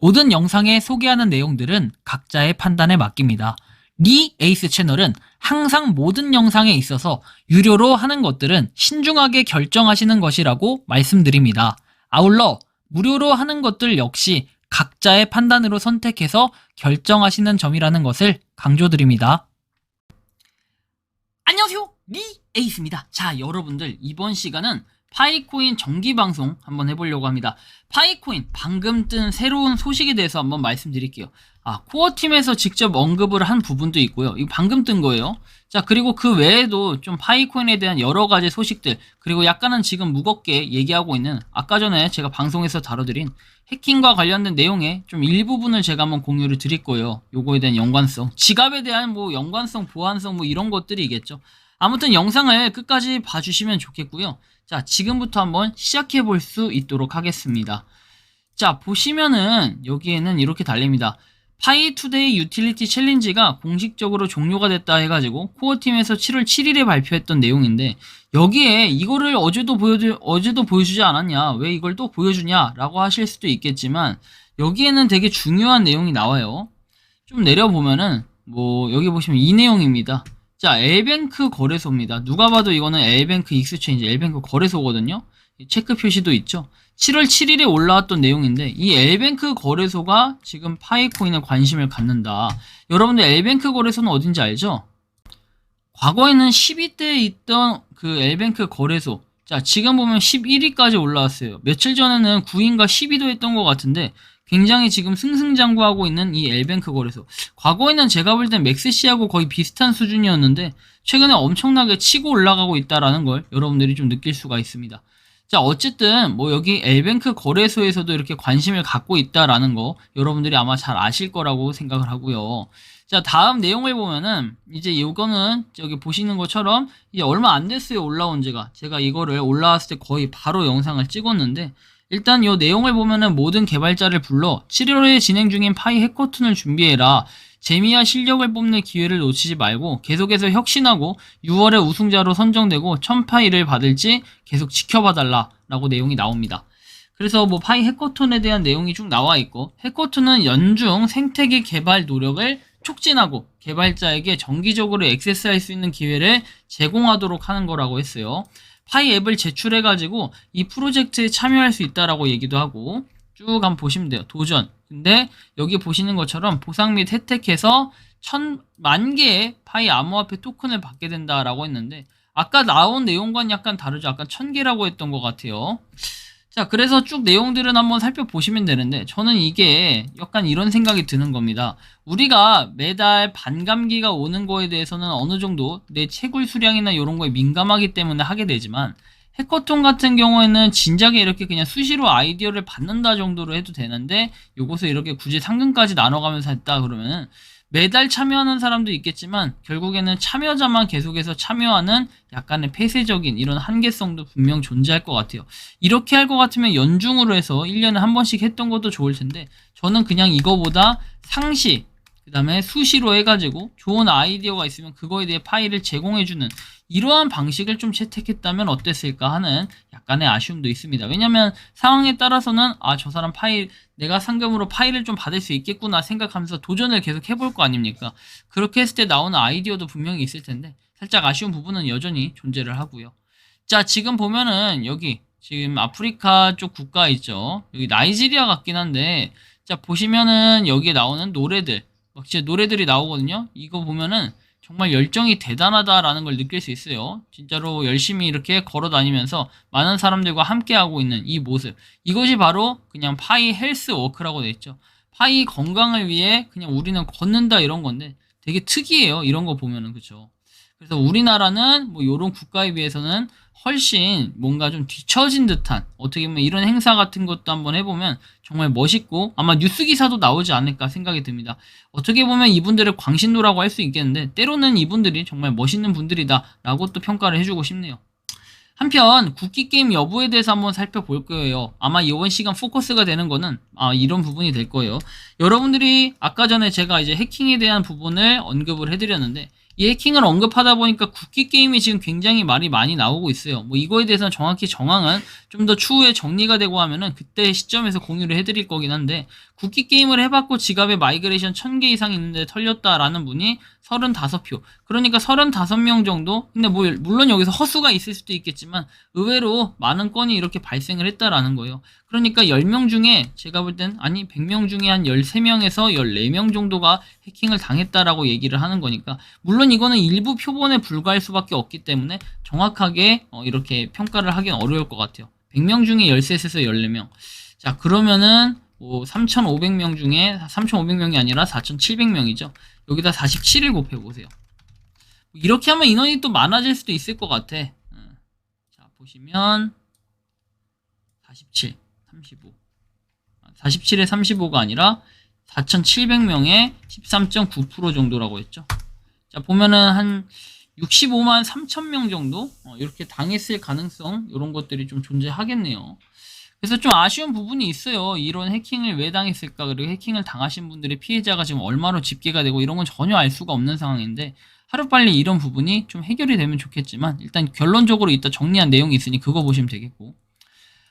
모든 영상에 소개하는 내용들은 각자의 판단에 맡깁니다. 리 에이스 채널은 항상 모든 영상에 있어서 유료로 하는 것들은 신중하게 결정하시는 것이라고 말씀드립니다. 아울러 무료로 하는 것들 역시 각자의 판단으로 선택해서 결정하시는 점이라는 것을 강조드립니다. 안녕하세요, 리 에이스입니다. 자, 여러분들 이번 시간은 파이코인 정기방송 한번 해보려고 합니다. 파이코인 방금 뜬 새로운 소식에 대해서 한번 말씀드릴게요. 코어팀에서 직접 언급을 한 부분도 있고요. 이거 방금 뜬 거예요. 자, 그리고 그 외에도 좀 파이코인에 대한 여러 가지 소식들, 그리고 약간은 지금 무겁게 얘기하고 있는 아까 전에 제가 방송에서 다뤄드린 해킹과 관련된 내용의 좀 일부분을 제가 한번 공유를 드릴 거예요. 요거에 대한 연관성, 지갑에 대한 연관성, 보안성 이런 것들이겠죠. 아무튼 영상을 끝까지 봐주시면 좋겠고요. 자, 지금부터 한번 시작해 볼 수 있도록 하겠습니다. 자, 보시면은 여기에는 이렇게 달립니다. 파이투데이 유틸리티 챌린지가 공식적으로 종료가 됐다 해가지고 코어팀에서 7월 7일에 발표했던 내용인데, 여기에 이거를 어제도 보여주지 않았냐, 왜 이걸 또 보여주냐 라고 하실 수도 있겠지만, 여기에는 되게 중요한 내용이 나와요. 좀 내려보면은 여기 보시면 이 내용입니다. 자, 엘뱅크 거래소입니다. 누가 봐도 이거는 엘뱅크 익스체인지, 엘뱅크 거래소거든요. 체크 표시도 있죠. 7월 7일에 올라왔던 내용인데, 이 엘뱅크 거래소가 지금 파이코인에 관심을 갖는다. 여러분들 엘뱅크 거래소는 어딘지 알죠? 과거에는 10위대에 있던 그 엘뱅크 거래소, 자, 지금 보면 11위까지 올라왔어요. 며칠 전에는 9위인가 10위도 했던 것 같은데, 굉장히 지금 승승장구하고 있는 이 엘뱅크 거래소. 과거에는 제가 볼 땐 맥스시하고 거의 비슷한 수준이었는데 최근에 엄청나게 치고 올라가고 있다라는 걸 여러분들이 좀 느낄 수가 있습니다. 자, 어쨌든 여기 엘뱅크 거래소에서도 이렇게 관심을 갖고 있다라는 거 여러분들이 아마 잘 아실 거라고 생각을 하고요. 자, 다음 내용을 보면은 이제 이거는 여기 보시는 것처럼 이제 얼마 안 됐어요, 올라온 지가. 제가 이거를 올라왔을 때 거의 바로 영상을 찍었는데, 일단 이 내용을 보면은 모든 개발자를 불러 7월에 진행 중인 파이 해커톤을 준비해라. 재미와 실력을 뽐낼 기회를 놓치지 말고 계속해서 혁신하고 6월에 우승자로 선정되고 1000파이를 받을지 계속 지켜봐달라 라고 내용이 나옵니다. 그래서 파이 해커톤에 대한 내용이 쭉 나와 있고, 해커톤은 연중 생태계 개발 노력을 촉진하고 개발자에게 정기적으로 액세스할 수 있는 기회를 제공하도록 하는 거라고 했어요. 파이 앱을 제출해가지고 이 프로젝트에 참여할 수 있다라고 얘기도 하고, 쭉 한번 보시면 돼요. 도전. 근데 여기 보시는 것처럼 보상 및 혜택해서 1000만 개의 파이 암호화폐 토큰을 받게 된다라고 했는데, 아까 나온 내용과는 약간 다르죠. 아까 1000개라고 했던 것 같아요. 자, 그래서 쭉 내용들은 한번 살펴보시면 되는데, 저는 이게 약간 이런 생각이 드는 겁니다. 우리가 매달 반감기가 오는 거에 대해서는 어느 정도 내 채굴 수량이나 이런 거에 민감하기 때문에 하게 되지만, 해커톤 같은 경우에는 진작에 이렇게 그냥 수시로 아이디어를 받는다 정도로 해도 되는데, 요것을 이렇게 굳이 상금까지 나눠가면서 했다 그러면은 매달 참여하는 사람도 있겠지만 결국에는 참여자만 계속해서 참여하는 약간의 폐쇄적인 이런 한계성도 분명 존재할 것 같아요. 이렇게 할 것 같으면 연중으로 해서 1년에 한 번씩 했던 것도 좋을 텐데, 저는 그냥 이거보다 상시, 그 다음에 수시로 해가지고 좋은 아이디어가 있으면 그거에 대해 파일을 제공해주는 이러한 방식을 좀 채택했다면 어땠을까 하는 약간의 아쉬움도 있습니다. 왜냐면 상황에 따라서는 저 사람 파일, 내가 상금으로 파일을 좀 받을 수 있겠구나 생각하면서 도전을 계속 해볼 거 아닙니까? 그렇게 했을 때 나오는 아이디어도 분명히 있을 텐데 살짝 아쉬운 부분은 여전히 존재를 하고요. 자, 지금 보면은 여기 지금 아프리카 쪽 국가 있죠. 여기 나이지리아 같긴 한데, 자, 보시면은 여기에 나오는 노래들, 진짜 노래들이 나오거든요. 이거 보면은 정말 열정이 대단하다라는 걸 느낄 수 있어요. 진짜로 열심히 이렇게 걸어 다니면서 많은 사람들과 함께하고 있는 이 모습, 이것이 바로 그냥 파이 헬스 워크라고 돼 있죠. 파이 건강을 위해 그냥 우리는 걷는다 이런 건데 되게 특이해요, 이런 거 보면은. 그쵸? 그래서 우리나라는 이런 국가에 비해서는 훨씬 뭔가 좀 뒤처진 듯한, 어떻게 보면 이런 행사 같은 것도 한번 해보면 정말 멋있고 아마 뉴스 기사도 나오지 않을까 생각이 듭니다. 어떻게 보면 이분들을 광신도라고 할 수 있겠는데, 때로는 이분들이 정말 멋있는 분들이다 라고 또 평가를 해주고 싶네요. 한편 국기게임 여부에 대해서 한번 살펴볼 거예요. 아마 이번 시간 포커스가 되는 거는 이런 부분이 될 거예요. 여러분들이 아까 전에 제가 이제 해킹에 대한 부분을 언급을 해드렸는데, 이 해킹을 언급하다 보니까 국기 게임이 지금 굉장히 말이 많이 나오고 있어요. 이거에 대해서는 정확히 정황은 좀 더 추후에 정리가 되고 하면은 그때 시점에서 공유를 해드릴 거긴 한데, 국기 게임을 해봤고 지갑에 마이그레이션 1000개 이상 있는데 털렸다라는 분이 35표. 그러니까 35명 정도? 근데 뭐 물론 여기서 허수가 있을 수도 있겠지만 의외로 많은 건이 이렇게 발생을 했다라는 거예요. 그러니까 10명 중에 제가 볼 땐 아니 100명 중에 한 13명에서 14명 정도가 해킹을 당했다라고 얘기를 하는 거니까 물론 이거는 일부 표본에 불과할 수밖에 없기 때문에 정확하게 이렇게 평가를 하긴 어려울 것 같아요. 100명 중에 13에서 14명. 자, 그러면은 뭐 3,500명 중에 3,500명이 아니라 4,700명이죠. 여기다 47을 곱해보세요. 이렇게 하면 인원이 또 많아질 수도 있을 것 같아. 자, 보시면 47, 35. 47에 35가 아니라 4,700명의 13.9% 정도라고 했죠. 자, 보면은 한 65만 3천명 정도 이렇게 당했을 가능성 이런 것들이 좀 존재하겠네요. 그래서 좀 아쉬운 부분이 있어요. 이런 해킹을 왜 당했을까? 그리고 해킹을 당하신 분들의 피해자가 지금 얼마로 집계가 되고 이런 건 전혀 알 수가 없는 상황인데 하루빨리 이런 부분이 좀 해결이 되면 좋겠지만 일단 결론적으로 이따 정리한 내용이 있으니 그거 보시면 되겠고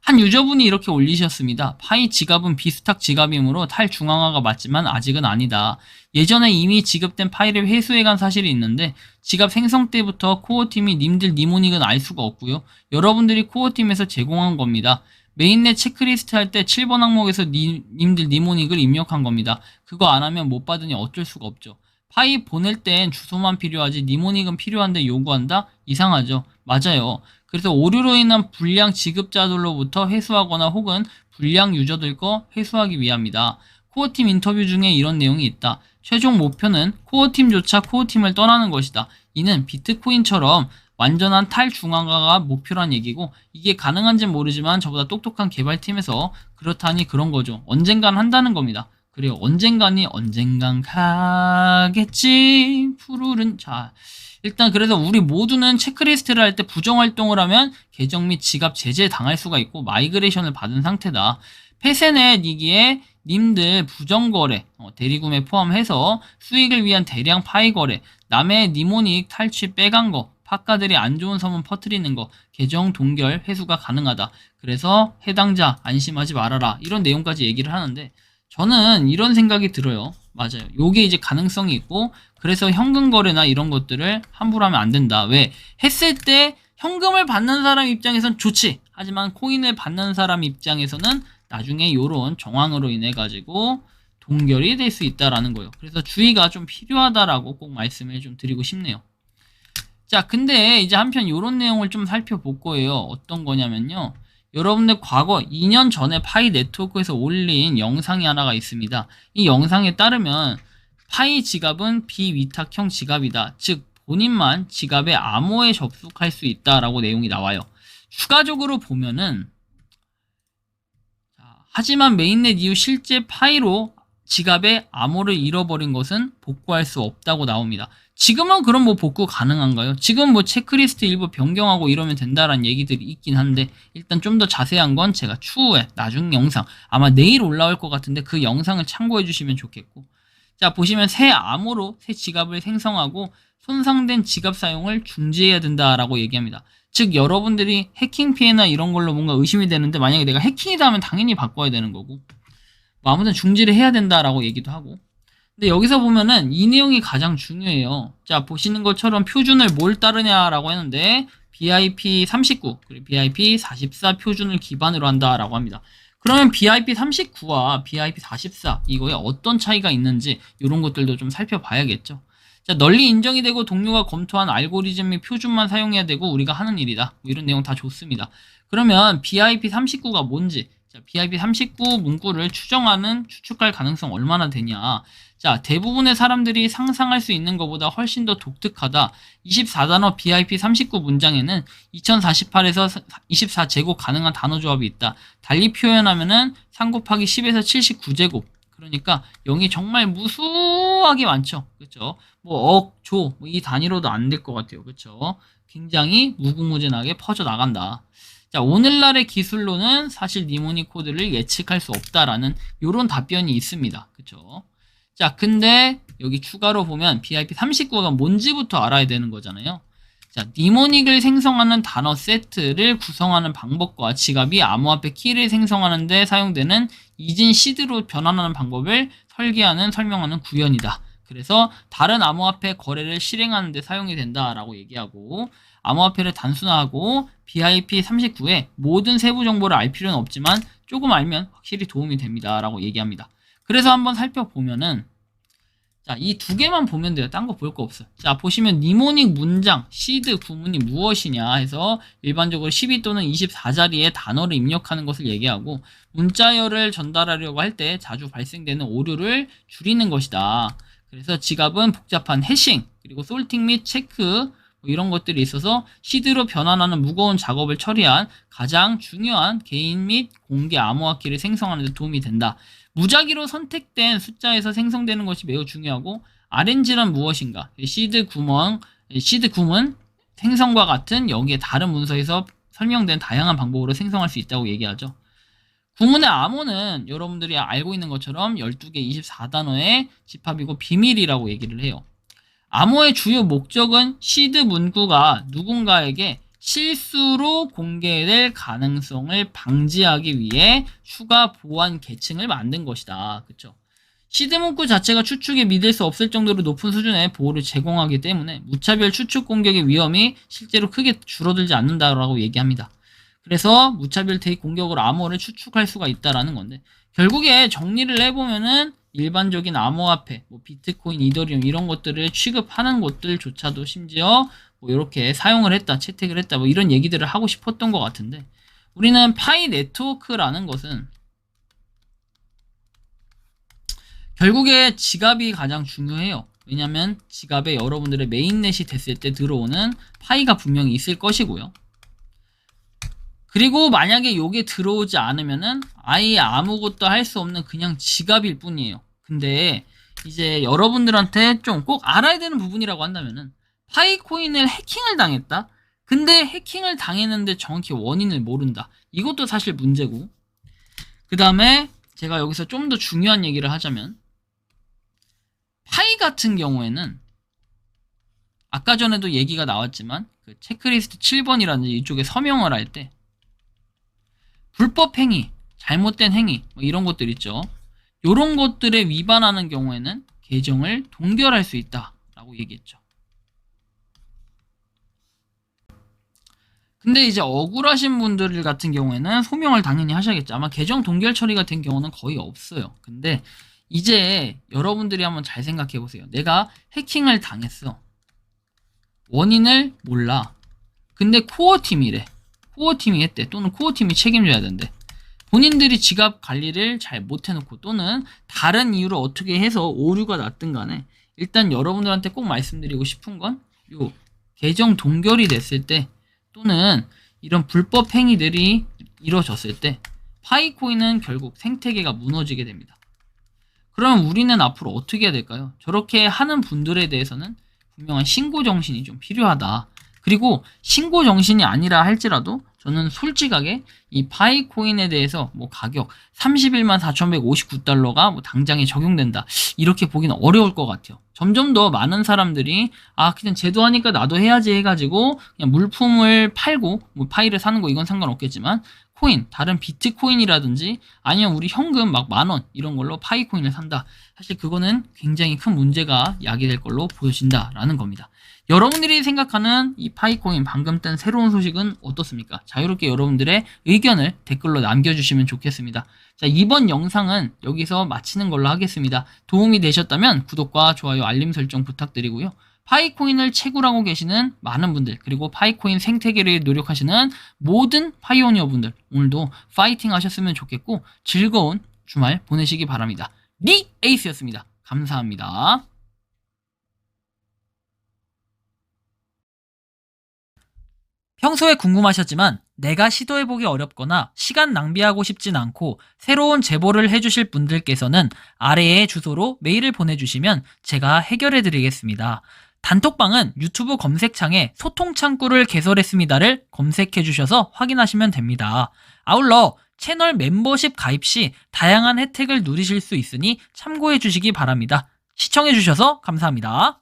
한 유저분이 이렇게 올리셨습니다. 파이 지갑은 비스탁 지갑이므로 탈중앙화가 맞지만 아직은 아니다. 예전에 이미 지급된 파일을 회수해간 사실이 있는데 지갑 생성 때부터 코어팀이 님들 니모닉은 알 수가 없고요. 여러분들이 코어팀에서 제공한 겁니다. 메인넷 체크리스트 할 때 7번 항목에서 님들 니모닉을 입력한 겁니다. 그거 안 하면 못 받으니 어쩔 수가 없죠. 파이 보낼 땐 주소만 필요하지 니모닉은 필요한데 요구한다? 이상하죠. 맞아요. 그래서 오류로 인한 불량 지급자들로부터 회수하거나 혹은 불량 유저들 거 회수하기 위함이다. 코어팀 인터뷰 중에 이런 내용이 있다. 최종 목표는 코어팀조차 코어팀을 떠나는 것이다. 이는 비트코인처럼 완전한 탈중앙화가 목표란 얘기고 이게 가능한지는 모르지만 저보다 똑똑한 개발팀에서 그렇다니 그런 거죠. 언젠간 한다는 겁니다. 그래요. 언젠간 가겠지. 푸르른 자 일단 그래서 우리 모두는 체크리스트를 할 때 부정활동을 하면 계정 및 지갑 제재 당할 수가 있고 마이그레이션을 받은 상태다. 폐쇄넷이기에 님들 부정거래, 대리구매 포함해서 수익을 위한 대량 파이거래, 남의 니모닉 탈취 빼간 거, 파카들이 안 좋은 소문 퍼뜨리는 거, 계정 동결, 회수가 가능하다. 그래서 해당자 안심하지 말아라. 이런 내용까지 얘기를 하는데 저는 이런 생각이 들어요. 맞아요. 요게 이제 가능성이 있고 그래서 현금 거래나 이런 것들을 함부로 하면 안 된다. 왜? 했을 때 현금을 받는 사람 입장에선 좋지. 하지만 코인을 받는 사람 입장에서는 나중에 요런 정황으로 인해 가지고 동결이 될 수 있다라는 거예요. 그래서 주의가 좀 필요하다라고 꼭 말씀을 좀 드리고 싶네요. 자, 근데 이제 한편 요런 내용을 좀 살펴볼 거예요. 어떤 거냐면요. 여러분들 과거 2년 전에 파이 네트워크에서 올린 영상이 하나가 있습니다. 이 영상에 따르면 파이 지갑은 비위탁형 지갑이다. 즉 본인만 지갑의 암호에 접속할 수 있다라고 내용이 나와요. 추가적으로 보면은 하지만 메인넷 이후 실제 파이로 지갑의 암호를 잃어버린 것은 복구할 수 없다고 나옵니다. 지금은 그럼 뭐 복구 가능한가요? 지금 뭐 체크리스트 일부 변경하고 이러면 된다라는 얘기들이 있긴 한데 일단 좀 더 자세한 건 제가 추후에 나중 영상 아마 내일 올라올 것 같은데 그 영상을 참고해 주시면 좋겠고 자 보시면 새 암호로 새 지갑을 생성하고 손상된 지갑 사용을 중지해야 된다라고 얘기합니다. 즉 여러분들이 해킹 피해나 이런 걸로 뭔가 의심이 되는데 만약에 내가 해킹이다 하면 당연히 바꿔야 되는 거고 뭐 아무튼 중지를 해야 된다라고 얘기도 하고 근데 여기서 보면은 이 내용이 가장 중요해요. 자 보시는 것처럼 표준을 뭘 따르냐라고 했는데 BIP39 그리고 BIP44 표준을 기반으로 한다라고 합니다. 그러면 BIP39와 BIP44 이거에 어떤 차이가 있는지 이런 것들도 좀 살펴봐야겠죠. 자, 널리 인정이 되고 동료가 검토한 알고리즘 및 표준만 사용해야 되고 우리가 하는 일이다. 뭐 이런 내용 다 좋습니다. 그러면 BIP39가 뭔지 자, BIP39 문구를 추측할 가능성 얼마나 되냐. 자, 대부분의 사람들이 상상할 수 있는 것보다 훨씬 더 독특하다. 24단어 BIP39 문장에는 2048에서 24제곱 가능한 단어 조합이 있다. 달리 표현하면은 3 곱하기 10에서 79제곱. 그러니까 0이 정말 무수하게 많죠. 그렇죠? 뭐 억, 조, 이 단위로도 안 될 것 같아요. 그렇죠? 굉장히 무궁무진하게 퍼져 나간다. 자, 오늘날의 기술로는 사실 니모닉 코드를 예측할 수 없다라는 이런 답변이 있습니다. 그렇죠? 자, 근데 여기 추가로 보면 BIP39가 뭔지부터 알아야 되는 거잖아요. 자, 니모닉을 생성하는 단어 세트를 구성하는 방법과 지갑이 암호화폐 키를 생성하는 데 사용되는 이진 시드로 변환하는 방법을 설명하는 구현이다. 그래서 다른 암호화폐 거래를 실행하는 데 사용이 된다라고 얘기하고, 암호화폐를 단순화하고 BIP39의 모든 세부 정보를 알 필요는 없지만 조금 알면 확실히 도움이 됩니다 라고 얘기합니다. 그래서 한번 살펴보면은, 자, 이 두 개만 보면 돼요. 딴 거 볼 거 없어요. 자, 보시면 니모닉 문장, 시드 구문이 무엇이냐 해서 일반적으로 12 또는 24자리의 단어를 입력하는 것을 얘기하고, 문자열을 전달하려고 할 때 자주 발생되는 오류를 줄이는 것이다. 그래서 지갑은 복잡한 해싱, 그리고 솔팅 및 체크, 이런 것들이 있어서 시드로 변환하는 무거운 작업을 처리한 가장 중요한 개인 및 공개 암호화키를 생성하는 데 도움이 된다. 무작위로 선택된 숫자에서 생성되는 것이 매우 중요하고, RNG란 무엇인가? 시드 구문 생성과 같은 여기에 다른 문서에서 설명된 다양한 방법으로 생성할 수 있다고 얘기하죠. 구문의 암호는 여러분들이 알고 있는 것처럼 12개 24단어의 집합이고 비밀이라고 얘기를 해요. 암호의 주요 목적은 시드 문구가 누군가에게 실수로 공개될 가능성을 방지하기 위해 추가 보안 계층을 만든 것이다. 그쵸? 시드 문구 자체가 추측에 믿을 수 없을 정도로 높은 수준의 보호를 제공하기 때문에 무차별 추측 공격의 위험이 실제로 크게 줄어들지 않는다라고 얘기합니다. 그래서 무차별 대입 공격으로 암호를 추측할 수가 있다라는 건데, 결국에 정리를 해보면은 일반적인 암호화폐, 비트코인, 이더리움 이런 것들을 취급하는 곳들조차도 심지어 이렇게 사용을 했다, 채택을 했다, 이런 얘기들을 하고 싶었던 것 같은데, 우리는 파이 네트워크라는 것은 결국에 지갑이 가장 중요해요. 왜냐면 지갑에 여러분들의 메인넷이 됐을 때 들어오는 파이가 분명히 있을 것이고요. 그리고 만약에 요게 들어오지 않으면은 아예 아무것도 할 수 없는 그냥 지갑일 뿐이에요. 근데 이제 여러분들한테 좀 꼭 알아야 되는 부분이라고 한다면은, 파이코인을 해킹을 당했다? 근데 해킹을 당했는데 정확히 원인을 모른다. 이것도 사실 문제고, 그 다음에 제가 여기서 좀 더 중요한 얘기를 하자면, 파이 같은 경우에는 아까 전에도 얘기가 나왔지만 그 체크리스트 7번이라든지 이쪽에 서명을 할 때 불법 행위, 잘못된 행위 이런 것들 있죠. 이런 것들에 위반하는 경우에는 계정을 동결할 수 있다라고 얘기했죠. 근데 이제 억울하신 분들 같은 경우에는 소명을 당연히 하셔야겠죠. 아마 계정 동결 처리가 된 경우는 거의 없어요. 근데 이제 여러분들이 한번 잘 생각해 보세요. 내가 해킹을 당했어. 원인을 몰라. 근데 코어팀이래. 코어팀이 했대. 또는 코어팀이 책임져야 된대. 본인들이 지갑 관리를 잘 못해놓고 또는 다른 이유로 어떻게 해서 오류가 났든 간에, 일단 여러분들한테 꼭 말씀드리고 싶은 건 요 계정 동결이 됐을 때 또는 이런 불법 행위들이 이루어졌을 때 파이코인은 결국 생태계가 무너지게 됩니다. 그럼 우리는 앞으로 어떻게 해야 될까요? 저렇게 하는 분들에 대해서는 분명한 신고 정신이 좀 필요하다. 그리고 신고 정신이 아니라 할지라도 저는 솔직하게 이 파이코인에 대해서 가격 31만 4,159달러가 당장에 적용된다, 이렇게 보기는 어려울 것 같아요. 점점 더 많은 사람들이 그냥 제도하니까 나도 해야지 해가지고 그냥 물품을 팔고 파이를 사는 거, 이건 상관없겠지만 코인, 다른 비트코인이라든지 아니면 우리 현금 10,000원 이런 걸로 파이코인을 산다. 사실 그거는 굉장히 큰 문제가 야기될 걸로 보여진다라는 겁니다. 여러분들이 생각하는 이 파이코인 방금 뜬 새로운 소식은 어떻습니까? 자유롭게 여러분들의 의견을 댓글로 남겨주시면 좋겠습니다. 자, 이번 영상은 여기서 마치는 걸로 하겠습니다. 도움이 되셨다면 구독과 좋아요, 알림 설정 부탁드리고요. 파이코인을 채굴하고 계시는 많은 분들, 그리고 파이코인 생태계를 노력하시는 모든 파이오니어 분들, 오늘도 파이팅 하셨으면 좋겠고 즐거운 주말 보내시기 바랍니다. 니 에이스였습니다. 감사합니다. 평소에 궁금하셨지만 내가 시도해보기 어렵거나 시간 낭비하고 싶진 않고 새로운 제보를 해주실 분들께서는 아래의 주소로 메일을 보내주시면 제가 해결해드리겠습니다. 단톡방은 유튜브 검색창에 소통창구를 개설했습니다를 검색해주셔서 확인하시면 됩니다. 아울러 채널 멤버십 가입 시 다양한 혜택을 누리실 수 있으니 참고해주시기 바랍니다. 시청해주셔서 감사합니다.